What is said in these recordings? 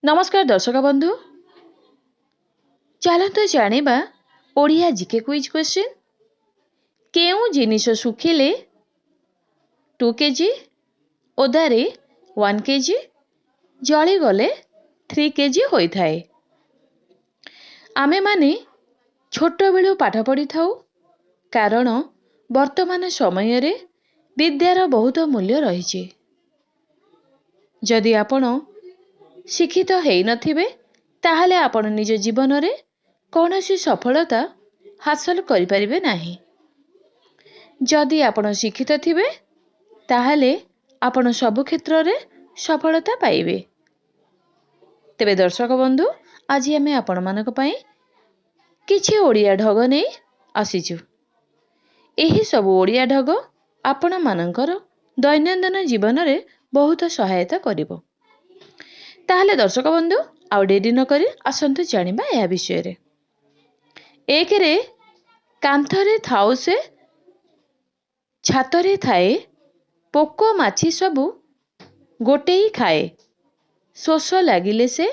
नमस्कार दर्शक बंधु चलतु जानिबा ओडिया जीके क्विज क्वेश्चन केउ जिनिस सुखिले 2 केजी ओदारे 1 केजी जली गले 3 केजी होई थाए। आमे माने छोट बेलु पाठ पढ़ी थाउ कारण वर्तमान समय रे विद्यार बहुत मूल्य रही। जदि आपण शिक्षित हेई नथिबे ताहले आपण निज जीवन रे कौनसी सफलता हासिल करि परिबे नाही। जदि आपण शिक्षित थिबे ताहले आपण सब क्षेत्र रे सफलता पाइबे। तेबे दर्शक बंधु आज आमे आपण मानक पई किछि ओडिया ढग नै आसीछु। एही सब ओडिया ढग आपण मानकर दैनंदिन जीवन रे बहुत सहायता करिवो। ताहले दर्शक बंधु आउ डेरी न करी आसंतु जानिबा या विषय रे। एक रे कांथरे थाउ से छातरे थाए पोको माछी सबु गोटे ही खाए शोष लागिले से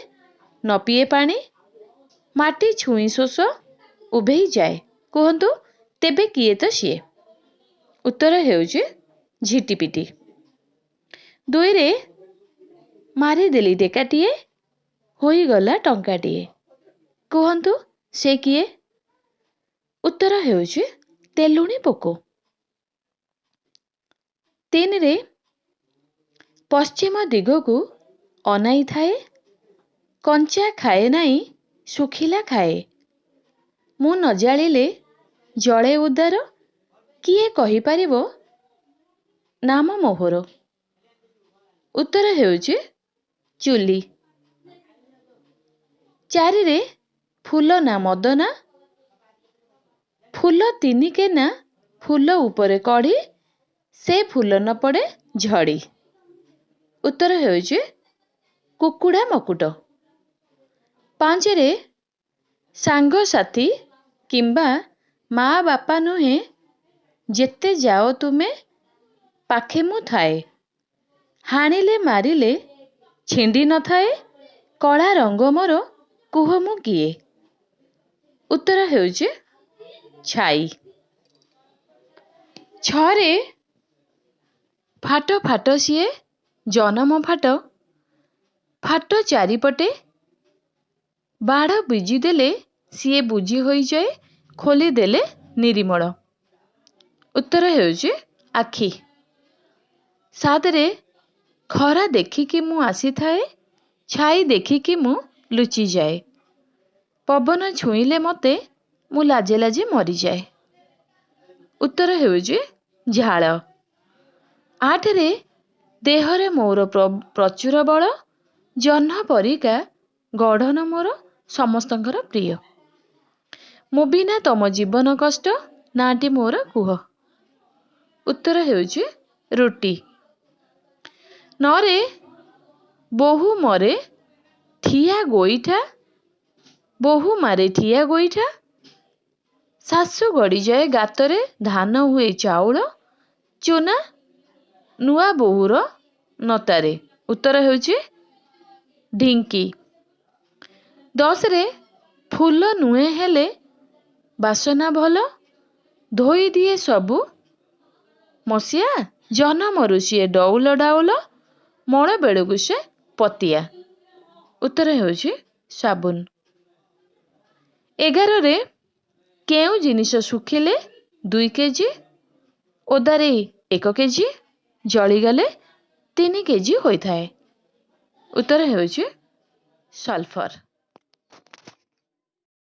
न पिए पानी माटी छुई शोष उभेई जाए कहंतु तेबे किए तो सिए। उत्तर हेउची झिटिपिटी। 2 रे मारी देली डेकाटिए होई गला टंकाटिए कहंतु से किए। उत्तर हेउची तेलुणी पोको। 3 रे पश्चिम दिगकु अनाई थाए कंचा खाए नाही सुखिला खाए मु न जालिले जळे उदार किए कहि परिबो नाम मोहर। उत्तर हेउची चुली। 4 रे फूल ना मदना फूल 3 केना फूल ऊपर कढ़ी से फूल न पड़े झड़ी। उत्तर हेउची कुकुड़ा मकुट। 5 रे सांग साथी किंबा माँ बापा नुहे जेते जाओ तुमे पाखे मु थाए हानिले मारिले छिंडी न थाए कला रंग मोर कुह मु किए। उत्तर हेउची छाई। 6 रे फाट फाट सिए जन्म फाट फाट चारिपटे बाड़ बीजी देले सिए बुझी होई जाए खोली देले निरिमल। उत्तर हेउची आखी। 7 रे खरा देखिकी मु आसी थाए छाई देखिकी मु लुचि जाए पवन छुईले मते मु लाजे लाजे मरी जाए। उत्तर हेउची झाल। 8 रे देहरे मोर प्रचुर बल जह्न परिका गढ़न मोर समस्तंकर प्रिय मु बिना तम जीवन कष्ट नाटी मोर कुह। उत्तर हेउची रुटी। 9 रे बोहू मरे ठिया गोईठा बोहू मारे ठिया गोईठा सासु गड़ी जाए गातरे धान हुए चाउल चुना नुआ बोहूर नतारे। उत्तर हेउची ढिंकी। 10 रे फूल नुए हेले बासना भल धोई दिए सबु मसिया जन्मरु सिए डौल डाउल मण बेलुगु से पतिया। उत्तर हेउची साबुन। 11 रे केउ जिनिस सुखिले 2 केजी ओदारे 1 केजी जली गले 3 केजी होई थाए। उत्तर हेउची सल्फर।